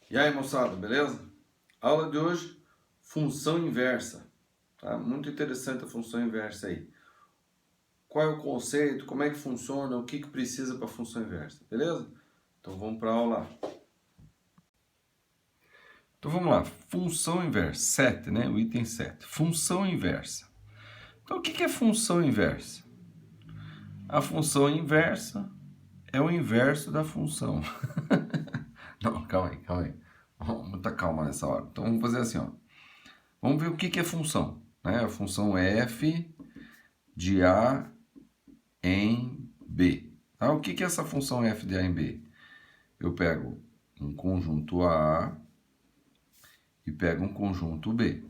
E aí, moçada, beleza? Aula de hoje, função inversa. Tá? Muito interessante a função inversa aí. Qual é o conceito, como é que funciona, o que precisa para a função inversa, beleza? Então vamos para a aula. Então vamos lá, função inversa, 7, né? O item 7. Função inversa. Então o que é função inversa? A função inversa é o inverso da função. Não, calma aí. Muita calma nessa hora. Então vamos fazer assim, ó. Vamos ver o que é função, né? A função f de A em B. Ah, o que é essa função f de A em B? Eu pego um conjunto A e pego um conjunto B,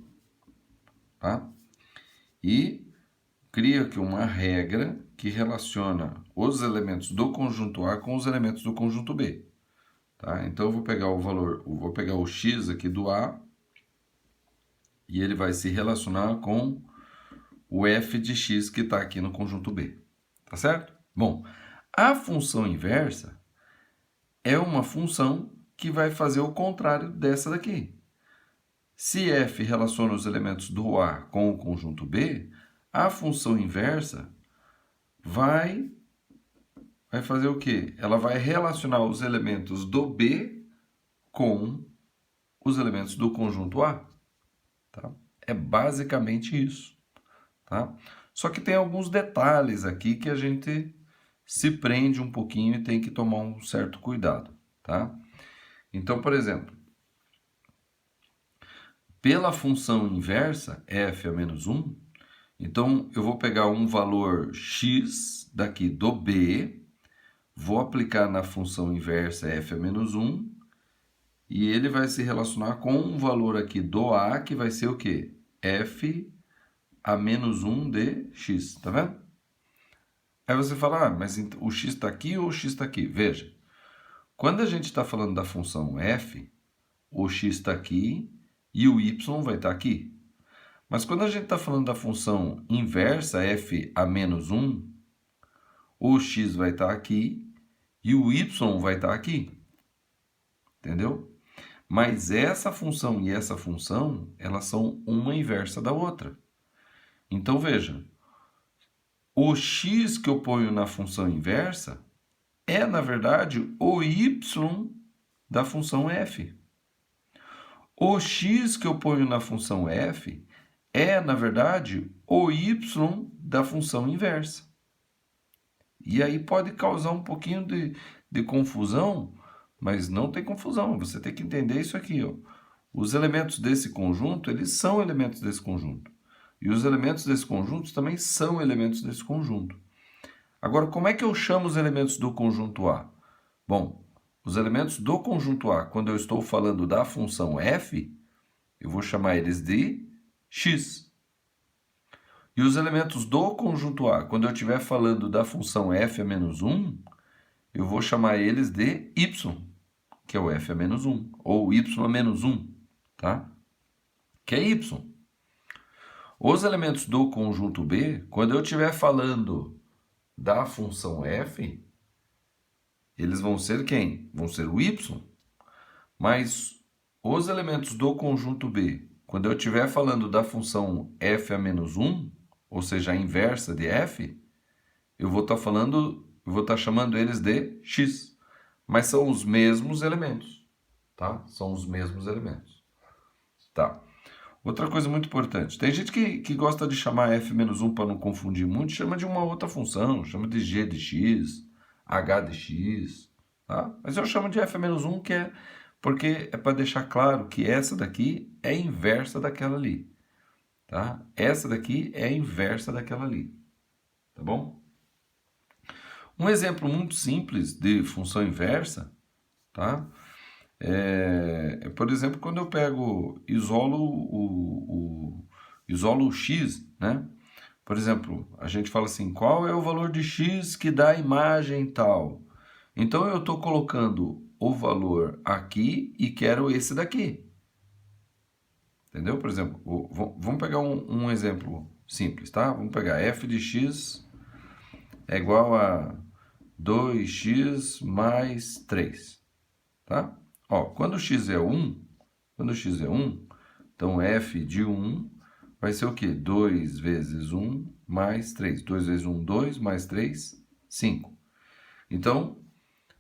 tá? E crio aqui uma regra que relaciona os elementos do conjunto A com os elementos do conjunto B, tá? Então eu vou pegar o valor, vou pegar o x aqui do A e ele vai se relacionar com o f de x que está aqui no conjunto B, tá certo? Bom, a função inversa é uma função que vai fazer o contrário dessa daqui. Se f relaciona os elementos do A com o conjunto B, a função inversa vai fazer o quê? Ela vai relacionar os elementos do B com os elementos do conjunto A. Tá? É basicamente isso. Tá? Só que tem alguns detalhes aqui que a gente se prende um pouquinho e tem que tomar um certo cuidado. Tá? Então, por exemplo, pela função inversa, f a menos 1, então eu vou pegar um valor x daqui do b, vou aplicar na função inversa f a menos 1, e ele vai se relacionar com um valor aqui do a, que vai ser o quê? F a menos 1 de x, tá vendo? Aí você fala, mas o x está aqui ou o x está aqui? Veja, quando a gente está falando da função f, o x está aqui e o y vai estar aqui. Mas quando a gente está falando da função inversa, f a menos 1, o x vai estar aqui e o y vai estar aqui. Entendeu? Mas essa função e essa função, elas são uma inversa da outra. Então, veja, o x que eu ponho na função inversa é, na verdade, o y da função f. O x que eu ponho na função f é, na verdade, o y da função inversa. E aí pode causar um pouquinho de confusão, mas não tem confusão, você tem que entender isso aqui, ó. Os elementos desse conjunto, eles são elementos desse conjunto. E os elementos desse conjunto também são elementos desse conjunto. Agora, como é que eu chamo os elementos do conjunto A? Bom, os elementos do conjunto A, quando eu estou falando da função f, eu vou chamar eles de x. E os elementos do conjunto A, quando eu estiver falando da função f a menos 1, eu vou chamar eles de y, que é o f a menos 1, ou y a menos 1, tá? Que é y. Os elementos do conjunto B, quando eu estiver falando da função f, eles vão ser quem? Vão ser o y. Mas os elementos do conjunto B, quando eu estiver falando da função f a menos 1, ou seja, a inversa de f, eu vou estar chamando eles de x. Mas são os mesmos elementos, tá? São os mesmos elementos. Tá. Outra coisa muito importante. Tem gente que gosta de chamar f menos 1 para não confundir muito, chama de uma outra função, chama de g de x, h de x, tá? Mas eu chamo de f menos 1 porque é para deixar claro que essa daqui é inversa daquela ali, tá? Essa daqui é inversa daquela ali, tá bom? Um exemplo muito simples de função inversa, tá? Por exemplo, quando eu pego, isolo o x, né? Por exemplo, a gente fala assim, qual é o valor de x que dá a imagem tal? Então, eu estou colocando o valor aqui e quero esse daqui. Entendeu? Por exemplo, vamos pegar um exemplo simples, tá? Vamos pegar f de x é igual a 2x mais 3, tá? Ó, quando x é 1, então f de 1 vai ser o quê? 2 vezes 1 mais 3. 2 vezes 1, 2, mais 3, 5. Então,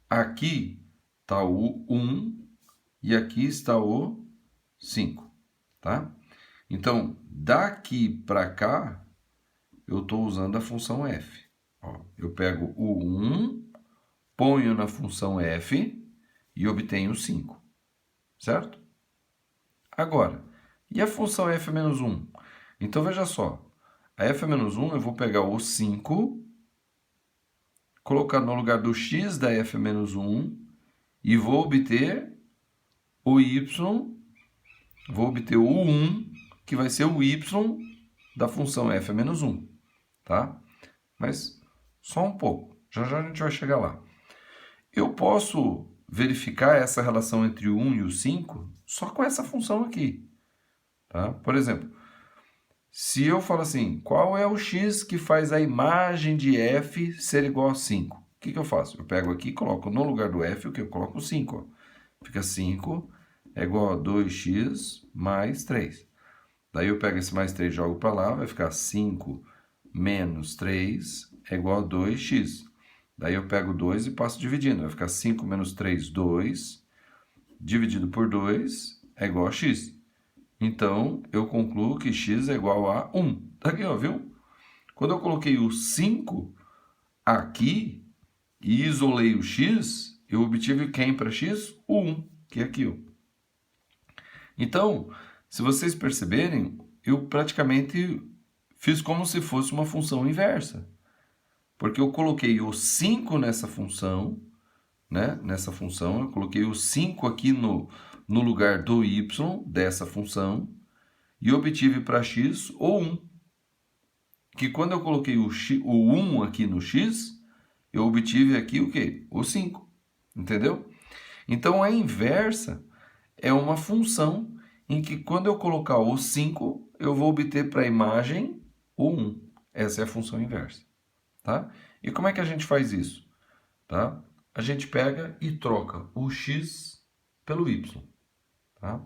aqui está o 1 e aqui está o 5, tá? Então, daqui para cá, eu estou usando a função f. Ó, eu pego o 1, ponho na função f e obtenho 5, certo? Agora, e a função f menos 1? Então, veja só, a f menos 1 eu vou pegar o 5, colocar no lugar do x da f menos 1 e vou obter o y, vou obter o 1, que vai ser o y da função f menos 1, tá? Mas só um pouco, já já a gente vai chegar lá. Eu posso verificar essa relação entre o 1 e o 5 só com essa função aqui, tá? Por exemplo, se eu falo assim, qual é o x que faz a imagem de f ser igual a 5? O que eu faço? Eu pego aqui e coloco no lugar do f o que? Eu coloco 5. Ó. Fica 5 é igual a 2x mais 3. Daí eu pego esse mais 3 e jogo para lá, vai ficar 5 menos 3 é igual a 2x. Daí eu pego 2 e passo dividindo, vai ficar 5 menos 3, 2, dividido por 2 é igual a x. Então, eu concluo que x é igual a 1. Tá aqui, ó, viu? Quando eu coloquei o 5 aqui e isolei o x, eu obtive quem para x? O 1, que é aqui, ó. Então, se vocês perceberem, eu praticamente fiz como se fosse uma função inversa. Porque eu coloquei o 5 nessa função, né? Nessa função, eu coloquei o 5 aqui no lugar do y dessa função e obtive para x o 1. Que quando eu coloquei o 1 aqui no x, eu obtive aqui o quê? O 5. Entendeu? Então, a inversa é uma função em que quando eu colocar o 5, eu vou obter para a imagem o 1. Essa é a função inversa. Tá? E como é que a gente faz isso? Tá? A gente pega e troca o x pelo y. Tá?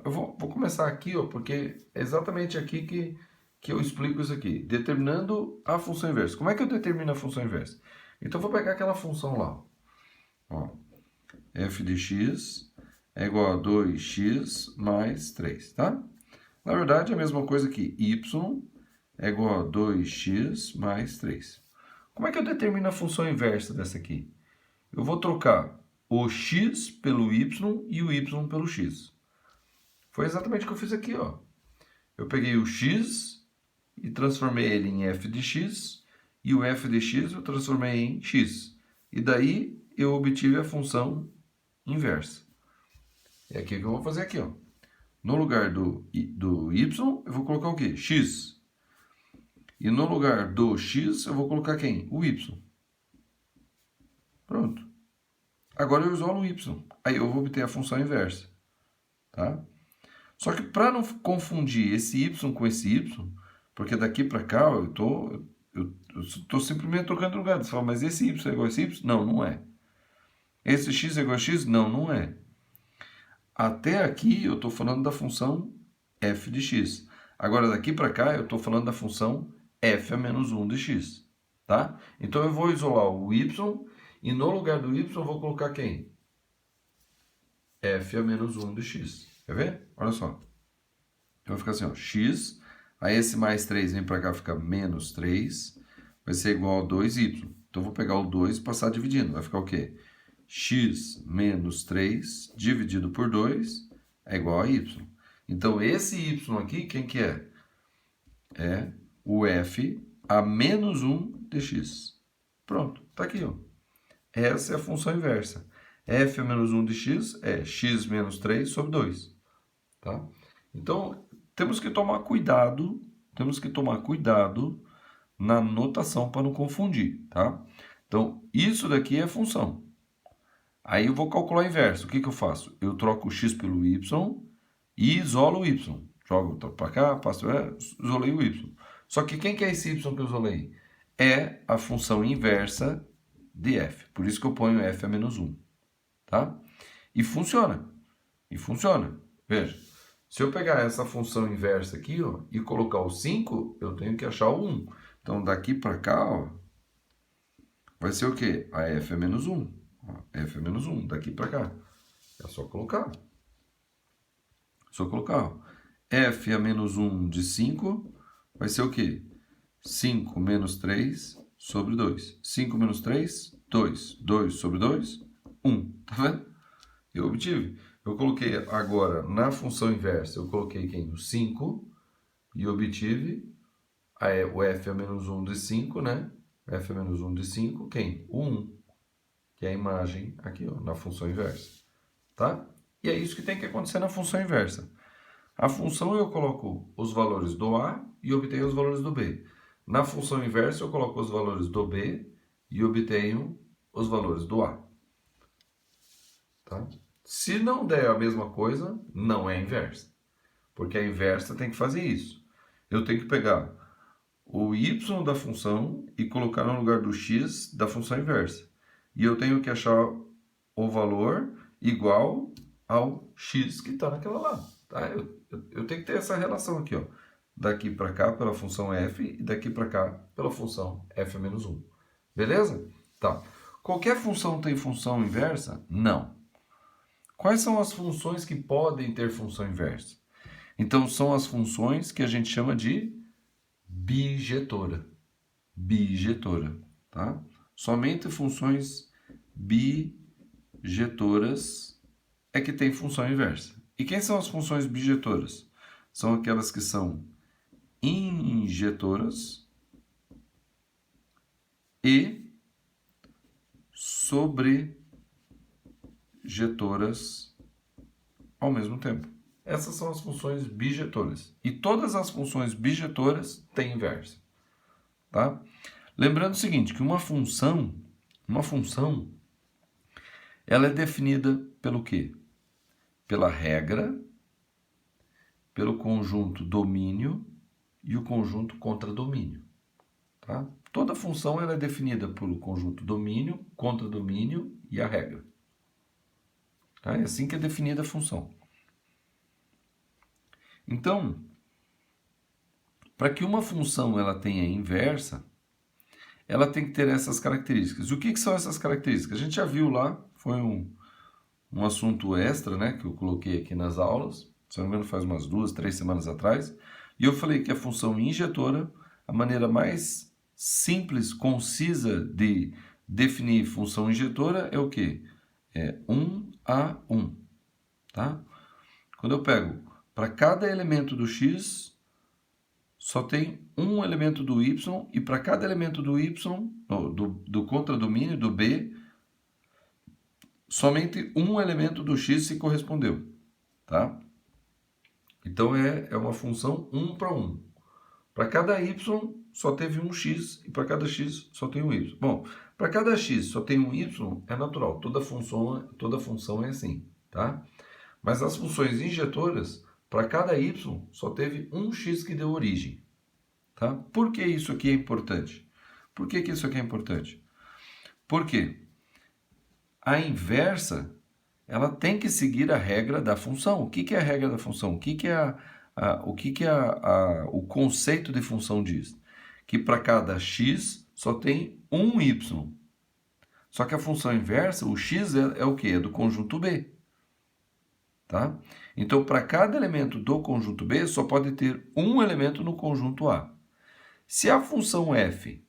Eu vou começar aqui, ó, porque é exatamente aqui que eu explico isso aqui. Determinando a função inversa. Como é que eu determino a função inversa? Então, eu vou pegar aquela função lá. Ó, f de x é igual a 2x mais 3, tá? Na verdade, é a mesma coisa que y é igual a 2x mais 3. Como é que eu determino a função inversa dessa aqui? Eu vou trocar o x pelo y e o y pelo x. Foi exatamente o que eu fiz aqui, ó. Eu peguei o x e transformei ele em f de x, e o f de x eu transformei em x. E daí eu obtive a função inversa. É aqui que eu vou fazer aqui, ó. No lugar do y, eu vou colocar o quê? X. E no lugar do x, eu vou colocar quem? O y. Pronto. Agora eu isolo o y. Aí eu vou obter a função inversa. Tá? Só que para não confundir esse y com esse y, porque daqui para cá eu tô simplesmente trocando lugar. Você fala, mas esse y é igual a esse y? Não, não é. Esse x é igual a x? Não, não é. Até aqui eu estou falando da função f de x. Agora daqui para cá eu estou falando da função f a menos 1 de x. Tá? Então eu vou isolar o y e no lugar do y eu vou colocar quem? F a menos 1 de x. Quer ver? Olha só. Então vai ficar assim, ó, x, aí esse mais 3 vem para cá, fica menos 3, vai ser igual a 2y. Então eu vou pegar o 2 e passar dividindo. Vai ficar o quê? X menos 3 dividido por 2 é igual a y. Então esse y aqui, quem que é? É o f a menos 1 de x. Pronto, tá aqui, ó. Essa é a função inversa. F a menos 1 de x é x menos 3 sobre 2. Tá? Então, temos que tomar cuidado na notação para não confundir, tá? Então, isso daqui é a função. Aí eu vou calcular o inverso. O que eu faço? Eu troco o x pelo y e isolo o y. Jogo para cá, passo, isolei o y. Só que quem que é esse y que eu isolei? É a função inversa de f. Por isso que eu ponho f a menos 1. Tá? E funciona. E funciona. Veja, se eu pegar essa função inversa aqui, ó, e colocar o 5, eu tenho que achar o 1. Então, daqui para cá, ó, vai ser o quê? A f é menos 1. Ó, f é menos 1, daqui para cá. É só colocar. Só colocar, ó. F a menos 1 de 5 vai ser o quê? 5 menos 3 sobre 2. 5 menos 3, 2. 2 sobre 2, 1. Tá vendo? Eu obtive. Eu coloquei agora na função inversa, eu coloquei quem? O 5 e obtive o f a menos 1 de 5, né? F a menos 1 de 5, quem? O 1, que é a imagem aqui, ó, na função inversa. Tá? E é isso que tem que acontecer na função inversa. A função eu coloco os valores do A e obtenho os valores do B. Na função inversa eu coloco os valores do B e obtenho os valores do A. Tá? Se não der a mesma coisa, não é inversa. Porque a inversa tem que fazer isso. Eu tenho que pegar o y da função e colocar no lugar do x da função inversa. E eu tenho que achar o valor igual ao x que está naquela lá. Tá? Eu tenho que ter essa relação aqui, ó. Daqui para cá pela função f e daqui para cá pela função f menos 1. Beleza? Tá. Qualquer função tem função inversa? Não. Quais são as funções que podem ter função inversa? Então, são as funções que a gente chama de bijetora. Bijetora, tá? Somente funções bijetoras é que tem função inversa. E quem são as funções bijetoras? São aquelas que são injetoras e sobrejetoras ao mesmo tempo. Essas são as funções bijetoras. E todas as funções bijetoras têm inversa. Tá? Lembrando o seguinte, que uma função, ela é definida pelo quê? Pela regra, pelo conjunto domínio e o conjunto contradomínio. Tá? Toda função ela é definida pelo conjunto domínio, contradomínio e a regra. Tá? É assim que é definida a função. Então, para que uma função ela tenha inversa, ela tem que ter essas características. O que são essas características? A gente já viu lá, foi um assunto extra, né, que eu coloquei aqui nas aulas, se não me engano faz umas 2, 3 semanas atrás, e eu falei que a função injetora, a maneira mais simples, concisa de definir função injetora é o quê? É 1 a 1, tá? Quando eu pego para cada elemento do x, só tem um elemento do y, e para cada elemento do y, do contradomínio, do b, somente um elemento do x se correspondeu. Tá? Então, é uma função 1 para 1. Para cada y, só teve um x, e para cada x, só tem um y. Bom, para cada x só tem um y, é natural. Toda função é assim. Tá? Mas as funções injetoras, para cada y, só teve um x que deu origem. Tá? Por que isso aqui é importante? Por que isso aqui é importante? Porque a inversa, ela tem que seguir a regra da função. O que é a regra da função? O que o conceito de função diz? Que para cada x só tem um y. Só que a função inversa, o x é o quê? É do conjunto B. Tá? Então, para cada elemento do conjunto B, só pode ter um elemento no conjunto A. Se a função f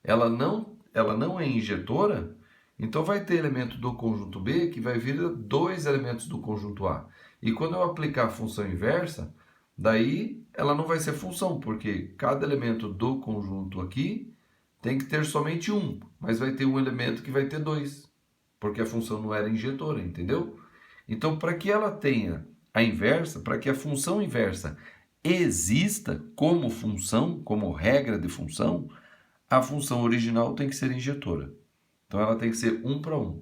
ela não é injetora, então vai ter elemento do conjunto B que vai vir dois elementos do conjunto A. E quando eu aplicar a função inversa, daí ela não vai ser função, porque cada elemento do conjunto aqui tem que ter somente um, mas vai ter um elemento que vai ter dois, porque a função não era injetora, entendeu? Então, para que ela tenha a inversa, para que a função inversa exista como função, como regra de função, a função original tem que ser injetora. Então, ela tem que ser 1 para 1.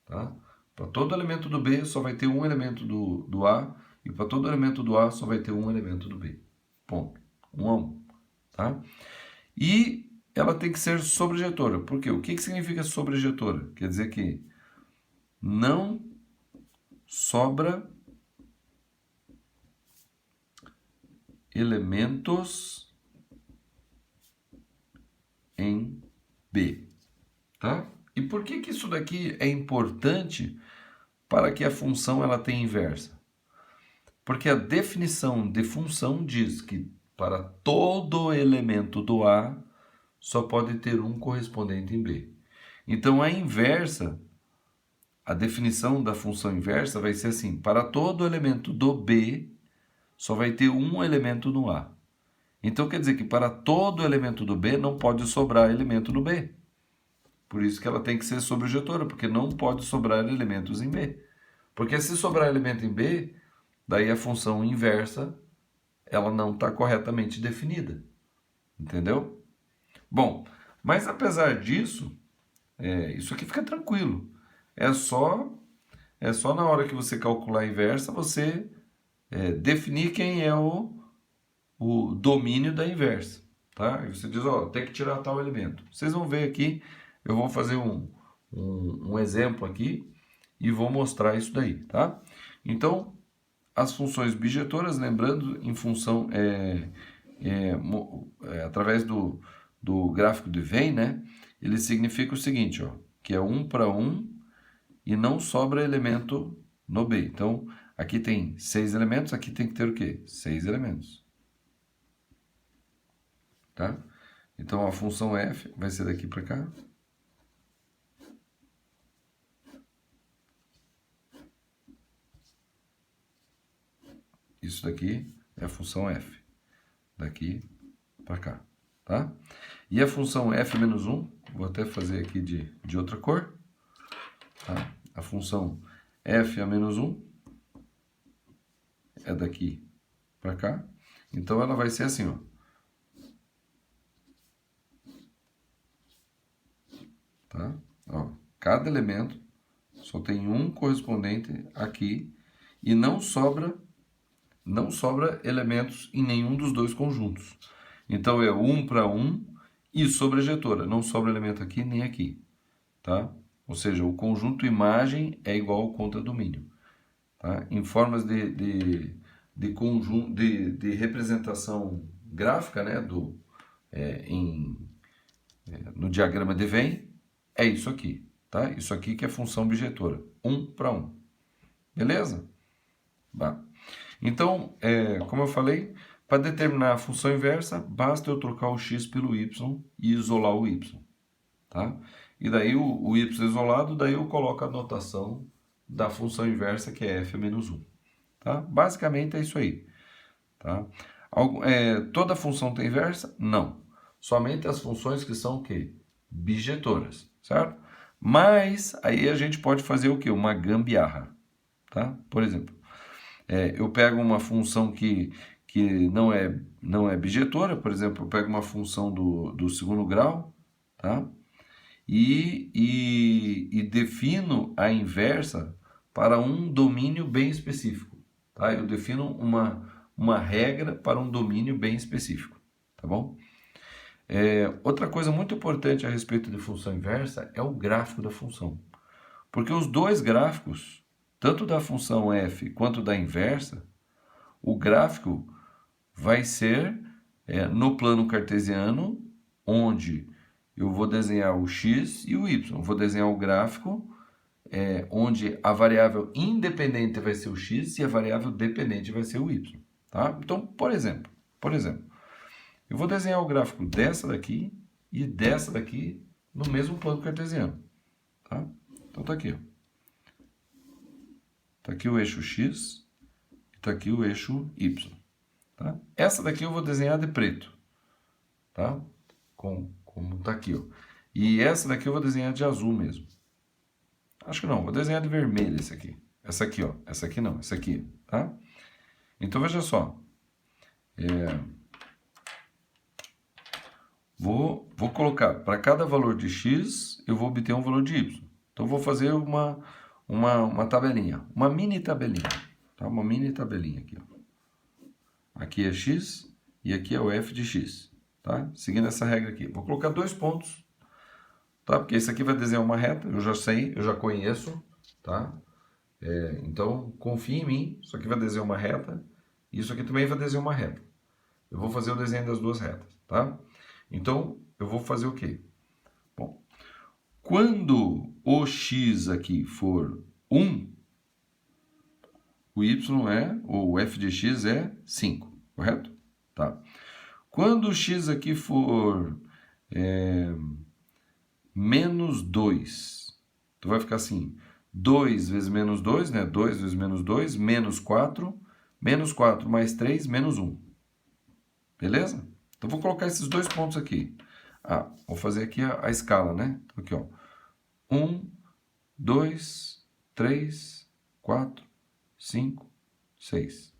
Tá? Para todo elemento do B, só vai ter um elemento do A, e para todo elemento do A, só vai ter um elemento do B. Ponto. 1 a 1. Tá? E ela tem que ser sobrejetora. Por quê? O que significa sobrejetora? Quer dizer que não sobra elementos em B, tá? E por que que isso daqui é importante para que a função ela tenha inversa? Porque a definição de função diz que para todo elemento do A só pode ter um correspondente em B. Então a inversa, a definição da função inversa vai ser assim: para todo elemento do B só vai ter um elemento no A. Então quer dizer que para todo elemento do B não pode sobrar elemento no B. Por isso que ela tem que ser sobrejetora, porque não pode sobrar elementos em B. Porque se sobrar elemento em B, daí a função inversa ela não está corretamente definida. Entendeu? Bom, mas apesar disso, isso aqui fica tranquilo. É só na hora que você calcular a inversa, você definir quem é o domínio da inversa. Tá? E você diz, ó, tem que tirar tal elemento. Vocês vão ver aqui, eu vou fazer um exemplo aqui e vou mostrar isso daí. Tá? Então, as funções bijetoras, lembrando, em função através do gráfico de Venn, né? Ele significa o seguinte, ó, que é 1 para 1 e não sobra elemento no B. Então, aqui tem 6 elementos, aqui tem que ter o quê? 6 elementos. Tá? Então, a função f vai ser daqui para cá. Isso daqui é a função f. Daqui para cá. Tá? E a função f menos 1, vou até fazer aqui de outra cor. Tá? A função f a menos 1 é daqui para cá. Então, ela vai ser assim, ó. Tá? Ó, cada elemento só tem um correspondente aqui e não sobra elementos em nenhum dos dois conjuntos. Então, é 1 para 1 e sobrejetora. Não sobra elemento aqui nem aqui. Tá? Ou seja, o conjunto imagem é igual ao contradomínio. Tá? Em formas de representação gráfica, né, no diagrama de Venn, é isso aqui. Tá? Isso aqui que é função bijetora. 1 para 1. Beleza? Bah. Então, como eu falei, para determinar a função inversa, basta eu trocar o x pelo y e isolar o y. Tá? E daí o y isolado, daí eu coloco a notação da função inversa, que é f menos 1. Tá? Basicamente é isso aí. Tá? Toda função tem inversa? Não. Somente as funções que são o quê? Bijetoras, certo? Mas aí a gente pode fazer o quê? Uma gambiarra. Tá? Por exemplo, eu pego uma função que não é bijetora, por exemplo, eu pego uma função do segundo grau, tá? E defino a inversa para um domínio bem específico. Tá? Eu defino uma regra para um domínio bem específico. Tá bom? Outra coisa muito importante a respeito de função inversa é o gráfico da função. Porque os dois gráficos, tanto da função f quanto da inversa, o gráfico vai ser no plano cartesiano, onde eu vou desenhar o x e o y. Eu vou desenhar o gráfico onde a variável independente vai ser o x e a variável dependente vai ser o y. Tá? Então, por exemplo, eu vou desenhar o gráfico dessa daqui e dessa daqui no mesmo plano cartesiano. Tá? Então, tá aqui. Tá aqui o eixo x e tá aqui o eixo y. Tá? Essa daqui eu vou desenhar de preto. Tá? Como tá aqui, ó. E essa daqui eu vou desenhar de azul mesmo. Acho que não, vou desenhar de vermelho esse aqui. Essa aqui, ó. Essa aqui não, essa aqui, tá? Então, veja só. Vou colocar, para cada valor de x, eu vou obter um valor de y. Então, eu vou fazer uma tabelinha, uma mini tabelinha. Tá? Uma mini tabelinha aqui, ó. Aqui é x e aqui é o f de x. Tá? Seguindo essa regra aqui. Vou colocar 2 pontos. Tá? Porque esse aqui vai desenhar uma reta, eu já sei, eu já conheço. Tá? Então, confie em mim, isso aqui vai desenhar uma reta, e isso aqui também vai desenhar uma reta. Eu vou fazer o desenho das duas retas, tá? Então, eu vou fazer o quê? Bom, quando o x aqui for 1, o y ou o f de x é 5, correto? Tá. Quando o x aqui for menos 2, então vai ficar assim, 2 vezes menos 2, né? 2 vezes menos 2, menos 4 mais 3, menos 1. Beleza? Então, vou colocar esses dois pontos aqui. Vou fazer aqui a escala, né? Então, aqui, ó. 1, 2, 3, 4, 5, 6.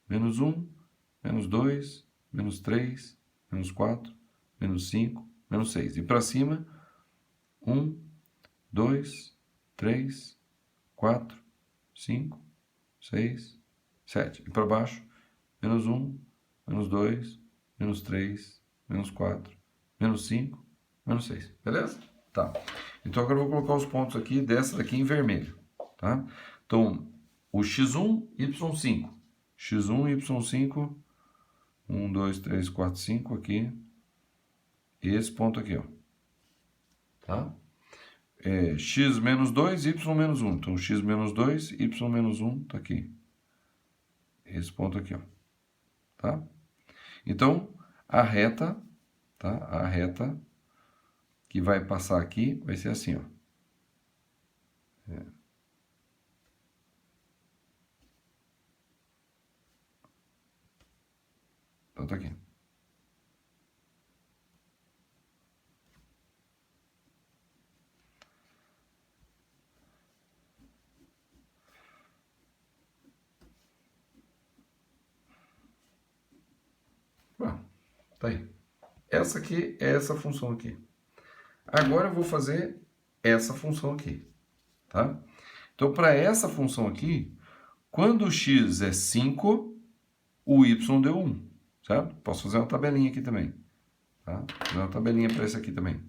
Menos 1, menos 2, menos 3, menos 4, menos 5, menos 6. E para cima, 1, 2, 3, 4, 5, 6, 7. E para baixo, menos 1, menos 2, menos 3, menos 4, menos 5, menos 6. Beleza? Tá. Então agora eu vou colocar os pontos aqui dessa daqui em vermelho. Tá? Então, o x1, y5. x1, y5, 1, 2, 3, 4, 5 aqui. Esse ponto aqui, ó. Tá? X menos 2, y menos 1. Então, x menos 2, y menos 1 tá aqui. Esse ponto aqui, ó. Tá? Então, a reta, tá? A reta que vai passar aqui vai ser assim, ó. Então, tá aqui. Tá aí. Essa aqui é essa função aqui. Agora eu vou fazer essa função aqui, tá? Então, para essa função aqui, quando o x é 5, o y deu 1, certo? Posso fazer uma tabelinha aqui também, tá? Vou fazer uma tabelinha para essa aqui também.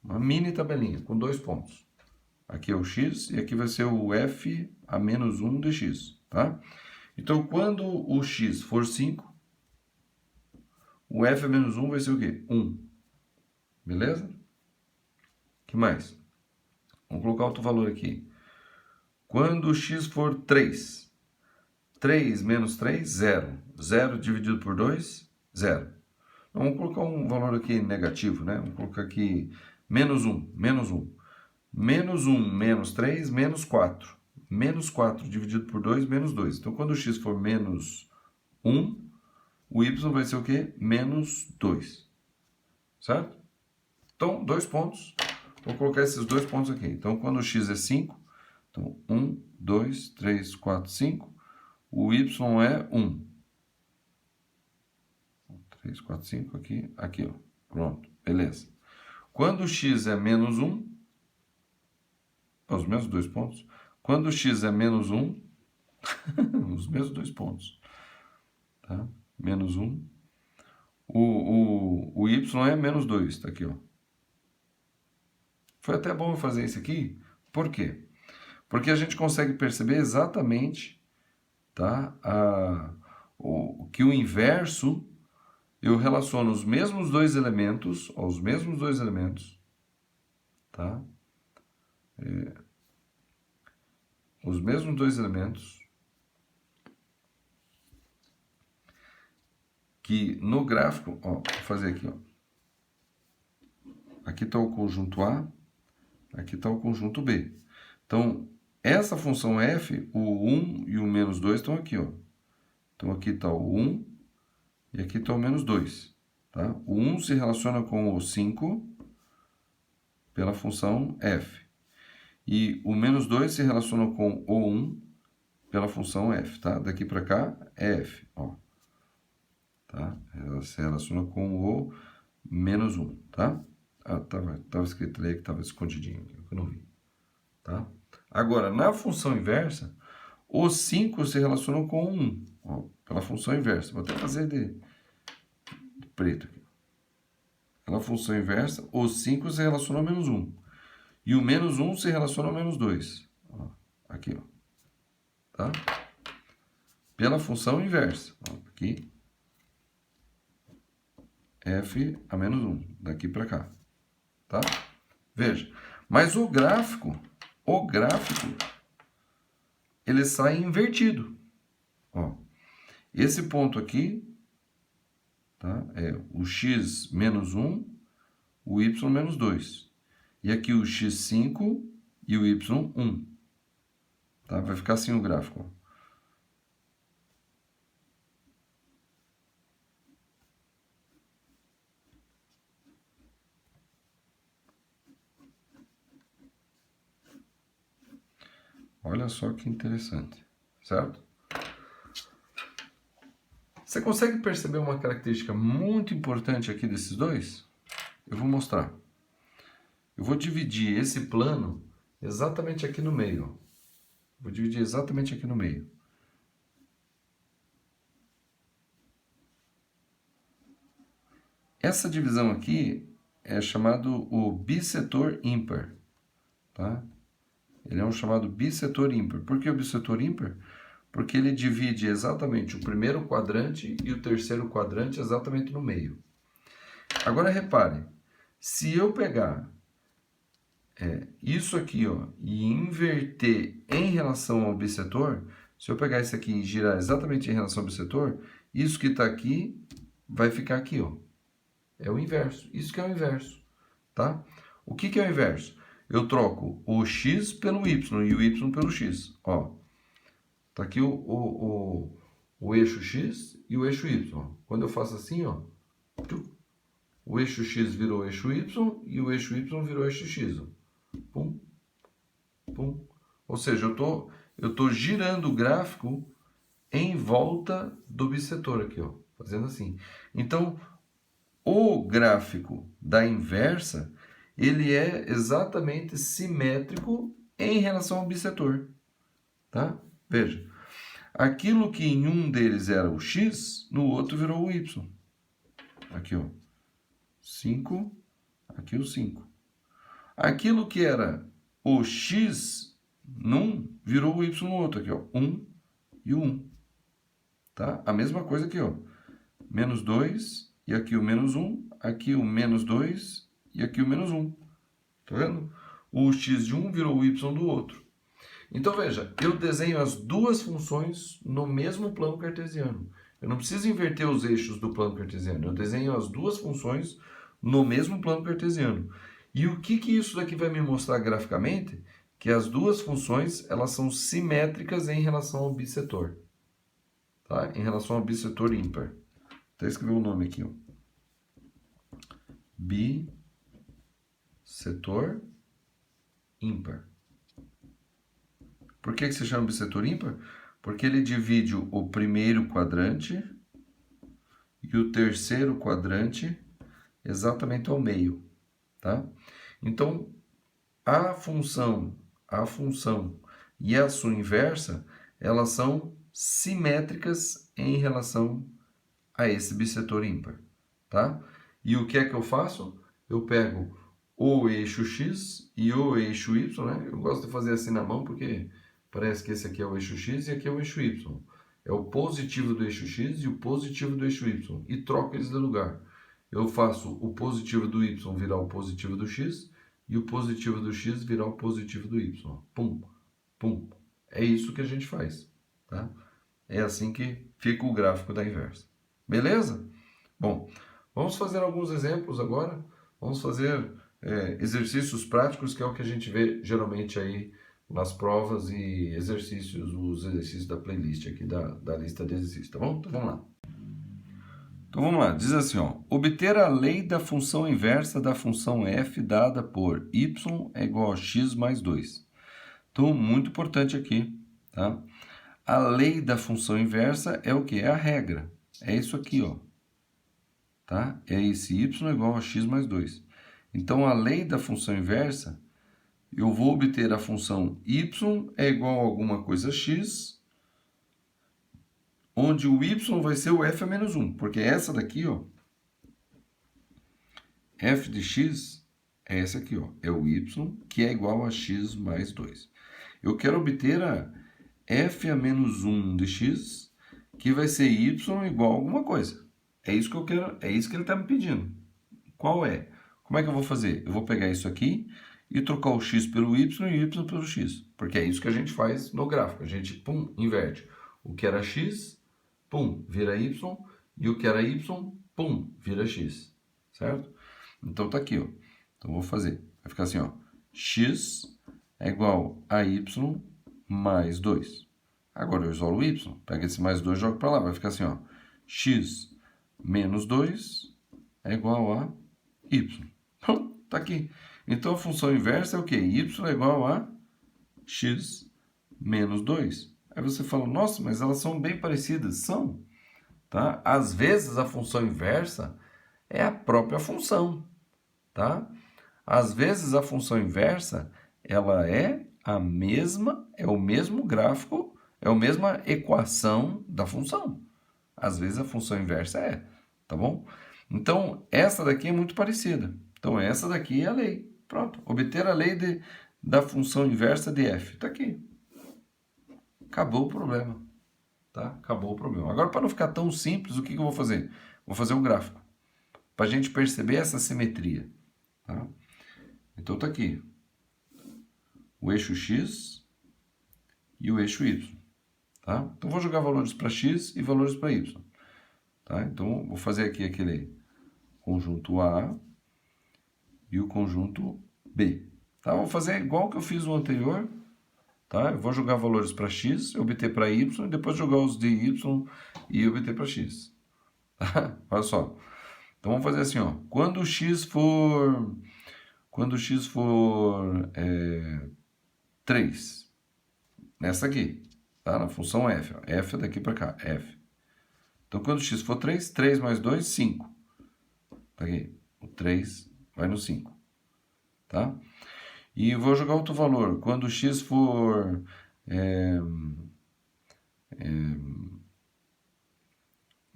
Uma mini tabelinha com 2 pontos. Aqui é o x e aqui vai ser o f a menos 1 de x, tá? Então, quando o x for 5, o f a menos 1 vai ser o quê? 1. Beleza? O que mais? Vamos colocar outro valor aqui. Quando o x for 3, 3 menos 3, 0. 0 dividido por 2, 0. Então, vamos colocar um valor aqui negativo, né? Vamos colocar aqui menos 1, menos 1. Menos 1 menos 3, menos 4. Menos 4 dividido por 2, menos 2. Então, quando o x for menos 1, o y vai ser o quê? Menos 2. Certo? Então, 2 pontos. Vou colocar esses 2 pontos aqui. Então, quando o x é 5, então 1, 2, 3, 4, 5. O y é 1. 3, 4, 5 aqui, aqui, ó. Pronto, beleza. Quando o x é menos 1, os mesmos 2 pontos. Quando o x é menos 1, os mesmos 2 pontos. Tá? Menos 1. O y é menos 2, tá aqui, ó. Foi até bom eu fazer isso aqui, por quê? Porque a gente consegue perceber exatamente, tá? Que o inverso, eu relaciono os mesmos dois elementos, ó, os mesmos dois elementos, tá? Os mesmos dois elementos que no gráfico, ó, vou fazer aqui, ó. Aqui está o conjunto A, aqui está o conjunto B. Então, essa função f, o 1 e o menos 2 estão aqui, ó. Então, aqui está o 1 e aqui está o menos 2. Tá? O 1 se relaciona com o 5 pela função f. E o menos 2 se relaciona com o 1 pela função f. Tá? Daqui para cá é f. Ó. Tá? Ela se relaciona com o menos 1. Tá? Tava escrito ali que estava escondidinho, eu não vi. Tá? Agora, na função inversa, os 5 se relacionam com o 1, ó, pela função inversa. Vou até fazer de preto aqui. Pela função inversa, os 5 se relacionam ao menos 1. E o menos 1 se relaciona ao menos 2. Ó, aqui, ó. Tá? Pela função inversa. Ó, aqui. F a menos 1, daqui para cá. Tá? Veja. Mas o gráfico, ele sai invertido. Ó, esse ponto aqui, tá? É o x menos 1, o y menos 2. E aqui o x5 e o y1. Tá? Vai ficar assim o gráfico. Ó. Olha só que interessante, certo? Você consegue perceber uma característica muito importante aqui desses dois? Eu vou mostrar. Eu vou dividir esse plano exatamente aqui no meio. Vou dividir exatamente aqui no meio. Essa divisão aqui é chamado o bissetor ímpar. Tá? Ele é um chamado bissetor ímpar. Por que o bissetor ímpar? Porque ele divide exatamente o primeiro quadrante e o terceiro quadrante exatamente no meio. Agora repare, se eu pegar isso aqui, ó, e inverter em relação ao bissetor, se eu pegar isso aqui e girar exatamente em relação ao bissetor, isso que está aqui vai ficar aqui, ó. É o inverso. Isso que é o inverso, tá? O que é o inverso? Eu troco o x pelo y e o y pelo x, ó. Tá aqui o eixo x e o eixo y. Quando eu faço assim, ó, o eixo x virou eixo y e o eixo y virou eixo x. Ó. Pum, pum. Ou seja, eu tô girando o gráfico em volta do bissetor aqui, ó, fazendo assim. Então, o gráfico da inversa, ele é exatamente simétrico em relação ao bissetor, tá? Veja, aquilo que em um deles era o x, no outro virou o y. Aqui, ó, 5, aqui o 5. Aquilo que era o x num, virou o y no outro, aqui, ó, 1 e o 1. Tá? A mesma coisa aqui, ó, menos 2 e aqui o menos 1, aqui o menos 2 e aqui o menos 1. Tá vendo? O x de um virou o y do outro. Então, veja, eu desenho as duas funções no mesmo plano cartesiano. Eu não preciso inverter os eixos do plano cartesiano. Eu desenho as duas funções no mesmo plano cartesiano. E o que isso daqui vai me mostrar graficamente? Que as duas funções, elas são simétricas em relação ao bissetor. Tá? Em relação ao bissetor ímpar. Até escrever o nome aqui, ó. Bissetor ímpar. Por que se chama bissetor ímpar? Porque ele divide o primeiro quadrante e o terceiro quadrante exatamente ao meio, tá? Então, a função e a sua inversa, elas são simétricas em relação a esse bissetor ímpar, tá? E o que é que eu faço? Eu pego o eixo x e o eixo y, né? Eu gosto de fazer assim na mão porque parece que esse aqui é o eixo x e aqui é o eixo y. É o positivo do eixo x e o positivo do eixo y. E troco eles de lugar. Eu faço o positivo do y virar o positivo do x e o positivo do x virar o positivo do y. Pum, pum. É isso que a gente faz. Tá? É assim que fica o gráfico da inversa. Beleza? Bom, vamos fazer alguns exemplos agora. Vamos fazer exercícios práticos, que é o que a gente vê geralmente aí nas provas e exercícios, os exercícios da playlist aqui, da lista de exercícios, tá bom? Então vamos lá. Então vamos lá, diz assim, ó, obter a lei da função inversa da função f dada por y é igual a x mais 2. Então, muito importante aqui, tá? A lei da função inversa é o que? É a regra. É isso aqui, ó. Tá? É esse y igual a x mais 2. Então, a lei da função inversa, eu vou obter a função y é igual a alguma coisa x, onde o y vai ser o f a menos 1, porque essa daqui, ó, f de x é essa aqui, ó, é o y, que é igual a x mais 2. Eu quero obter a f a menos 1 de x, que vai ser y igual a alguma coisa. É isso que eu quero, é isso que ele está me pedindo. Qual é? Como é que eu vou fazer? Eu vou pegar isso aqui e trocar o x pelo y e o y pelo x. Porque é isso que a gente faz no gráfico. A gente, pum, inverte. O que era x, pum, vira y. E o que era y, pum, vira x. Certo? Então tá aqui, ó. Então eu vou fazer. Vai ficar assim, ó. X é igual a y mais 2. Agora eu isolo o y. Pega esse mais 2 e jogo para lá. Vai ficar assim, ó. X menos 2 é igual a y. Tá aqui. Então a função inversa é o quê? Y é igual a x menos 2. Aí você fala, nossa, mas elas são bem parecidas. São. Tá? Às vezes a função inversa é a própria função. Tá? Às vezes a função inversa ela é a mesma, é o mesmo gráfico, é a mesma equação da função. Às vezes a função inversa é, tá bom? Então, essa daqui é muito parecida. Então, essa daqui é a lei. Pronto. Obter a lei da função inversa de f. Está aqui. Acabou o problema. Tá? Acabou o problema. Agora, para não ficar tão simples, o que eu vou fazer? Vou fazer um gráfico. Para a gente perceber essa simetria. Tá? Então, está aqui. O eixo x e o eixo y. Tá? Então, vou jogar valores para x e valores para y. Tá? Então, vou fazer aqui aquele conjunto A e o conjunto B. Tá? Vou fazer igual que eu fiz no anterior. Tá? Eu vou jogar valores para x, obter para y, e depois jogar os de y e obter para x. Tá? Olha só. Então, vamos fazer assim, ó. Quando x for 3, nessa aqui, tá? Na função f. Ó. F é daqui para cá, f. Então, quando x for 3, 3 mais 2, 5. Tá aqui. O 3 vai no 5. Tá? E vou jogar outro valor. Quando x for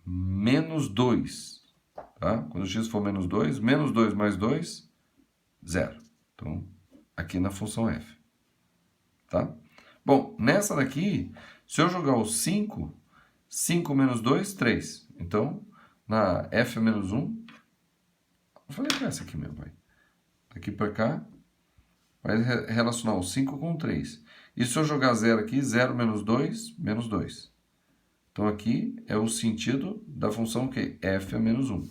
menos 2. Tá? Quando x for menos 2, menos 2 mais 2, 0. Então, aqui na função f. Tá? Bom, nessa daqui, se eu jogar o 5... 5 menos 2, 3. Então, na f menos 1, eu falei para essa aqui mesmo, vai. Daqui para cá, vai relacionar o 5 com o 3. E se eu jogar 0 aqui, 0 menos 2, menos 2. Então, aqui é o sentido da função que f é menos 1.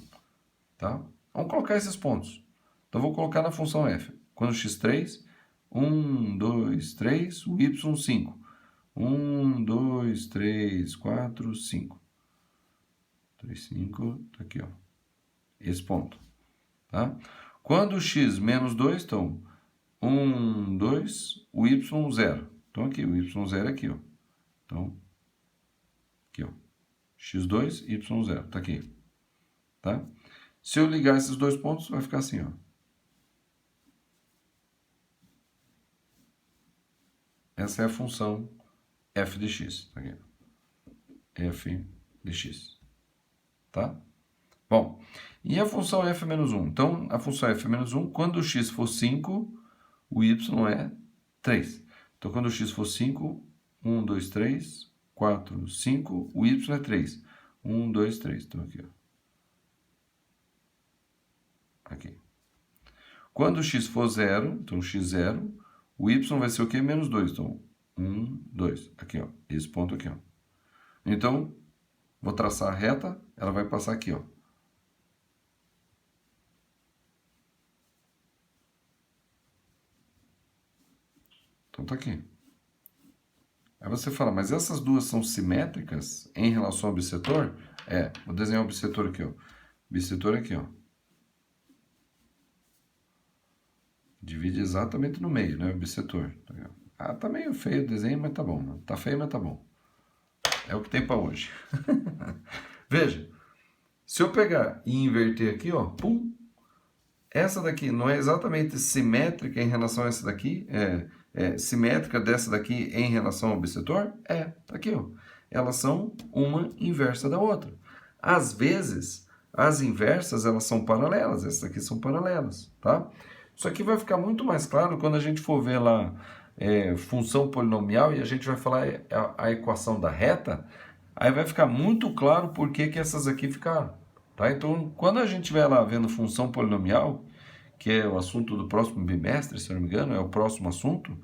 Tá? Vamos colocar esses pontos. Então, vou colocar na função f. Quando x3, 1, 2, 3, o y 5. 1, 2, 3, 4, 5. 3, 5, tá aqui, ó. Esse ponto. Tá? Quando x menos 2, então, 1, 2, o y 0. Então, aqui, o y 0 é aqui, ó. Então, aqui, ó. x2, y 0, tá aqui. Tá? Se eu ligar esses dois pontos, vai ficar assim, ó. Essa é a função f de x. Tá aqui. F de x. Tá? Bom, e a função f menos 1? Então, a função f menos 1, quando o x for 5, o y é 3. Então, quando o x for 5, 1, 2, 3, 4, 5, o y é 3. 1, 2, 3. Então, aqui, ó. Aqui. Quando o x for 0, então x 0, o y vai ser o quê? Menos 2. Então, 1, 2. Aqui, ó. Esse ponto aqui, ó. Então, vou traçar a reta, ela vai passar aqui, ó. Então, tá aqui. Aí você fala, mas essas duas são simétricas em relação ao bissetor? É, vou desenhar o bissetor aqui, ó. Bissetor aqui, ó. Divide exatamente no meio, né? O bissetor. Ah, tá meio feio o desenho, mas tá bom. Tá feio, mas tá bom. É o que tem para hoje. Veja, se eu pegar e inverter aqui, ó, pum, essa daqui não é exatamente simétrica em relação a essa daqui? É simétrica dessa daqui em relação ao bissetor? É, tá aqui, ó. Elas são uma inversa da outra. Às vezes, as inversas, elas são paralelas. Essas aqui são paralelas, tá? Isso aqui vai ficar muito mais claro quando a gente for ver lá função polinomial e a gente vai falar a equação da reta, aí vai ficar muito claro por que essas aqui ficaram. Tá? Então, quando a gente estiver lá vendo função polinomial, que é o assunto do próximo bimestre, se eu não me engano, é o próximo assunto,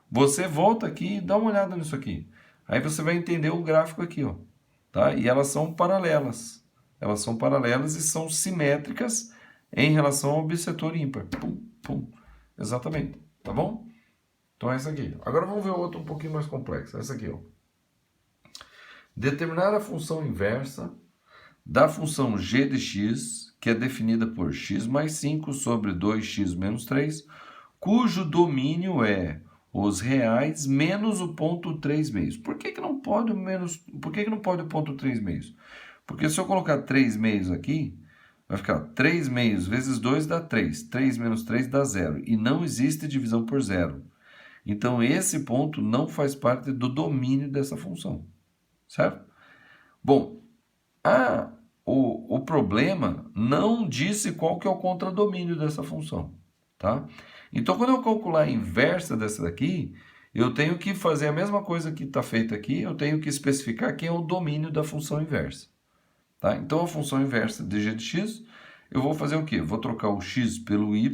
você volta aqui e dá uma olhada nisso aqui. Aí você vai entender o gráfico aqui, ó. Tá? E elas são paralelas. Elas são paralelas e são simétricas em relação ao bissetor ímpar. Pum, pum. Exatamente. Tá bom? Então é essa aqui. Agora vamos ver outra um pouquinho mais complexa. Essa aqui, ó. Determinar a função inversa da função g de x, que é definida por x mais 5 sobre 2x menos 3, cujo domínio é os reais menos o ponto 3 meios. Por que não pode o ponto 3 meios? Porque se eu colocar 3 meios aqui, vai ficar 3 meios vezes 2 dá 3. 3 menos 3 dá 0. E não existe divisão por 0. Então, esse ponto não faz parte do domínio dessa função. Certo? Bom, o problema não disse qual que é o contradomínio dessa função. Tá? Então, quando eu calcular a inversa dessa daqui, eu tenho que fazer a mesma coisa que está feita aqui, eu tenho que especificar quem é o domínio da função inversa. Tá? Então, a função inversa de g de x, eu vou fazer o quê? Vou trocar o x pelo y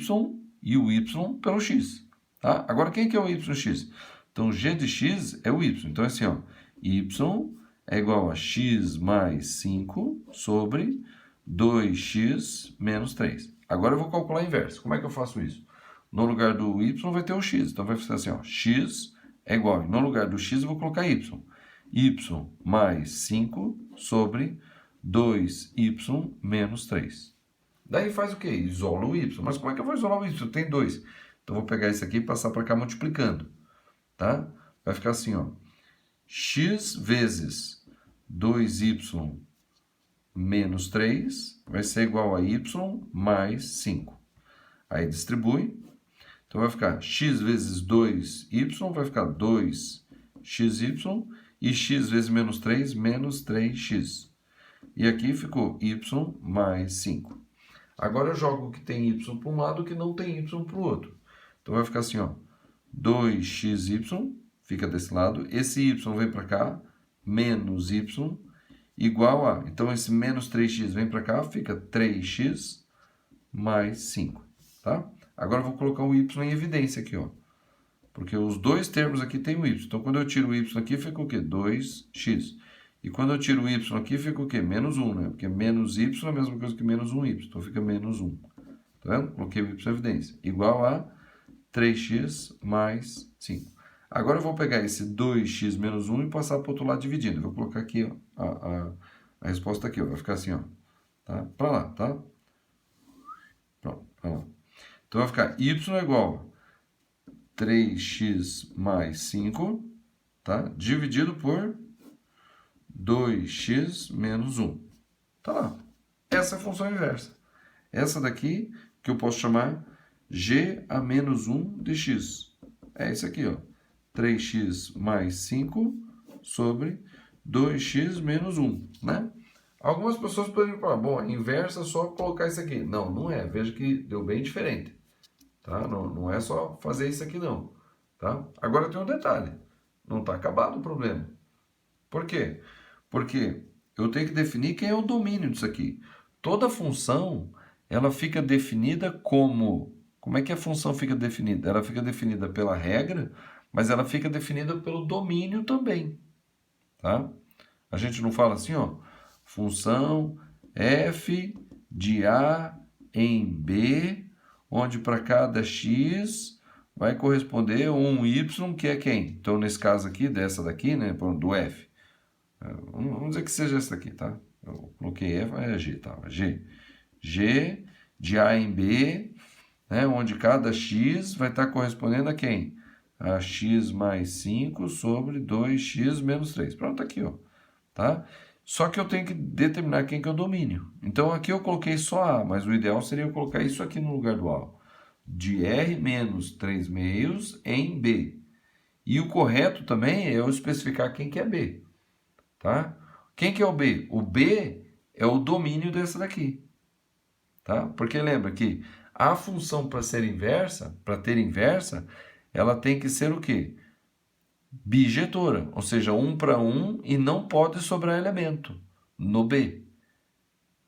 e o y pelo x. Tá? Agora, quem que é o yx? Então, g de x é o y. Então, é assim, ó, y é igual a x mais 5 sobre 2x menos 3. Agora eu vou calcular a inversa. Como é que eu faço isso? No lugar do y vai ter o x. Então vai ficar assim, ó, x é igual. No lugar do x eu vou colocar y. Y mais 5 sobre 2y menos 3. Daí faz o quê? Isola o y. Mas como é que eu vou isolar o y? Tem 2. Então vou pegar isso aqui e passar para cá multiplicando. Tá? Vai ficar assim, ó. X vezes 2y menos 3 vai ser igual a y mais 5. Aí distribui. Então vai ficar x vezes 2y vai ficar 2xy e x vezes menos 3, menos 3x. E aqui ficou y mais 5. Agora eu jogo o que tem y para um lado e o que não tem y para o outro. Então vai ficar assim, ó, 2xy fica desse lado, esse y vem para cá, menos y, igual a... Então esse menos 3x vem para cá, fica 3x mais 5, tá? Agora eu vou colocar o y em evidência aqui, ó. Porque os dois termos aqui tem o y. Então quando eu tiro o y aqui, fica o quê? 2x. E quando eu tiro o y aqui, fica o quê? Menos 1, né? Porque menos y é a mesma coisa que menos 1y. Então fica menos 1. Tá vendo? Coloquei o y em evidência. Igual a 3x mais 5. Agora eu vou pegar esse 2x menos 1 e passar para o outro lado dividindo. Eu vou colocar aqui, ó, a resposta aqui, ó. Vai ficar assim, ó. Tá? Para lá, tá? Pronto, para lá. Então vai ficar y é igual a 3x mais 5, tá? Dividido por 2x menos 1. Tá lá. Essa é a função inversa. Essa daqui que eu posso chamar g a menos 1 de x. É isso aqui, ó. 3x mais 5 sobre 2x menos 1, né? Algumas pessoas poderiam falar, bom, a inversa é só colocar isso aqui. Não, não é. Veja que deu bem diferente. Tá? Não é só fazer isso aqui, não. Tá? Agora tem um detalhe. Não está acabado o problema. Por quê? Porque eu tenho que definir quem é o domínio disso aqui. Toda função, ela fica definida como... Como é que a função fica definida? Ela fica definida pela regra, mas ela fica definida pelo domínio também. Tá? A gente não fala assim, ó, função f de A em B, onde para cada x vai corresponder um y, que é quem? Então, nesse caso aqui, dessa daqui, né, do f. Vamos dizer que seja essa daqui, tá? Eu coloquei f, é g, tá? G de A em B, né, onde cada x vai estar correspondendo a quem? A x mais 5 sobre 2x menos 3. Pronto, tá aqui, ó. Tá? Só que eu tenho que determinar quem que é o domínio. Então, aqui eu coloquei só A, mas o ideal seria eu colocar isso aqui no lugar do A. De R menos 3 meios em B. E o correto também é eu especificar quem que é B. Tá? Quem que é o B? O B é o domínio dessa daqui. Tá? Porque lembra que a função para ser inversa, para ter inversa, ela tem que ser o quê? Bijetora, ou seja, 1 para 1 e não pode sobrar elemento no B.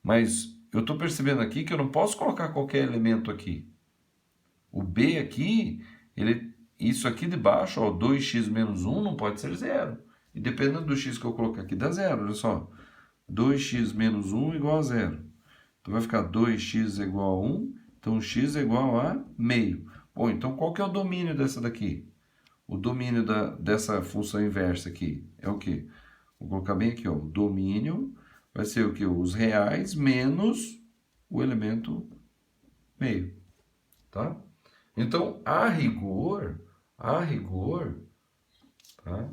Mas eu estou percebendo aqui que eu não posso colocar qualquer elemento aqui. O B aqui, isso aqui de baixo, ó, 2x menos 1 não pode ser 0. E dependendo do x que eu colocar aqui, dá 0. Olha só, 2x menos 1 igual a 0. Então vai ficar 2x igual a 1, então x é igual a meio. Bom, então qual que é o domínio dessa daqui? O domínio dessa função inversa aqui é o quê? Vou colocar bem aqui, ó. O domínio vai ser o quê? Os reais menos o elemento meio, tá? Então, a rigor, tá?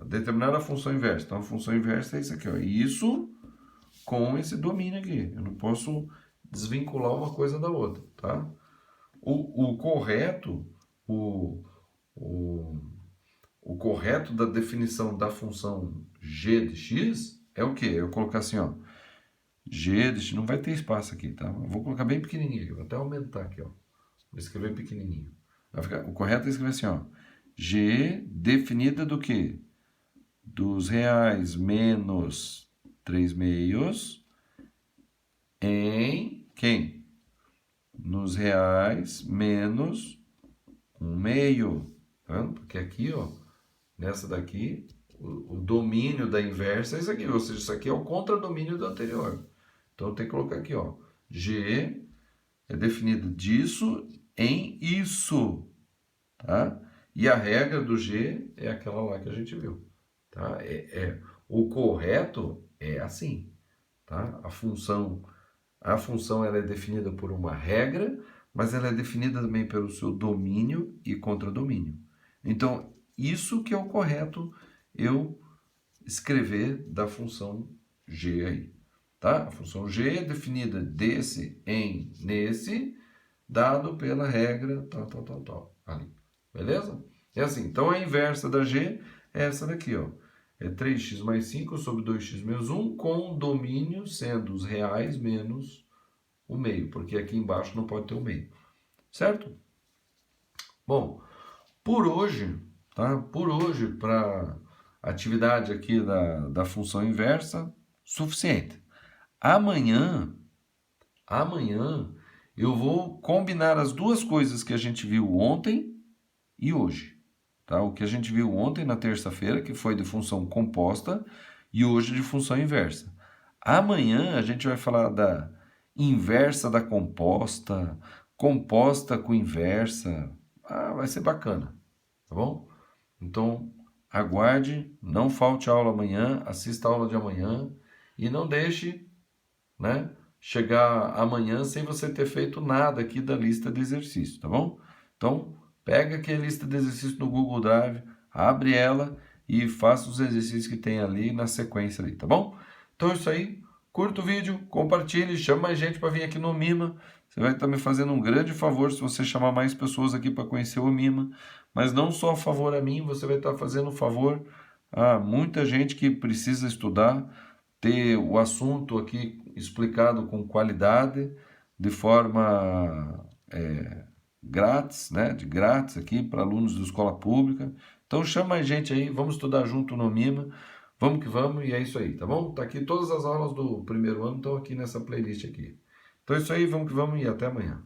Determinar a função inversa. Então, a função inversa é isso aqui, ó. Isso com esse domínio aqui. Eu não posso desvincular uma coisa da outra, tá? O correto, o correto da definição da função g de x é o quê? Eu colocar assim, ó, g de x, não vai ter espaço aqui, tá? Eu vou colocar bem pequenininho aqui, vou até aumentar aqui, ó. Vou escrever pequenininho. O correto é escrever assim, ó, g definida do quê? Dos reais menos 3 meios em quem? Nos reais menos 1 meio. Tá vendo? Porque aqui, ó, nessa daqui, o domínio da inversa é isso aqui, ou seja, isso aqui é o contradomínio do anterior. Então, eu tenho que colocar aqui, ó, g é definido disso em isso, tá? E a regra do g é aquela lá que a gente viu, tá? O correto é assim, tá? A função ela é definida por uma regra, mas ela é definida também pelo seu domínio e contradomínio. Então, isso que é o correto eu escrever da função g aí, tá? A função g é definida desse em nesse, dado pela regra tal, ali. Beleza? É assim, então a inversa da g é essa daqui, ó. É 3x mais 5 sobre 2x menos 1, com o domínio sendo os reais menos o meio, porque aqui embaixo não pode ter o meio. Certo? Bom, por hoje, tá? Por hoje, para atividade aqui da função inversa, suficiente. Amanhã eu vou combinar as duas coisas que a gente viu ontem e hoje. Tá? O que a gente viu ontem na terça-feira, que foi de função composta, e hoje de função inversa. Amanhã a gente vai falar da inversa da composta, composta com inversa. Vai ser bacana, tá bom? Então, aguarde, não falte aula amanhã, assista a aula de amanhã e não deixe, né, chegar amanhã sem você ter feito nada aqui da lista de exercícios, tá bom? Então, pega aqui a lista de exercícios no Google Drive, abre ela e faça os exercícios que tem ali na sequência ali, tá bom? Então é isso aí, curta o vídeo, compartilhe, chama mais gente para vir aqui no Mima. Você vai estar me fazendo um grande favor se você chamar mais pessoas aqui para conhecer o Mima. Mas não só a favor a mim, você vai estar fazendo um favor a muita gente que precisa estudar, ter o assunto aqui explicado com qualidade, de forma grátis, né? De grátis aqui para alunos de escola pública. Então chama mais gente aí, vamos estudar junto no Mima. Vamos que vamos, e é isso aí, tá bom? Tá aqui todas as aulas do primeiro ano, estão aqui nessa playlist aqui. Então é isso aí, vamos que vamos e até amanhã.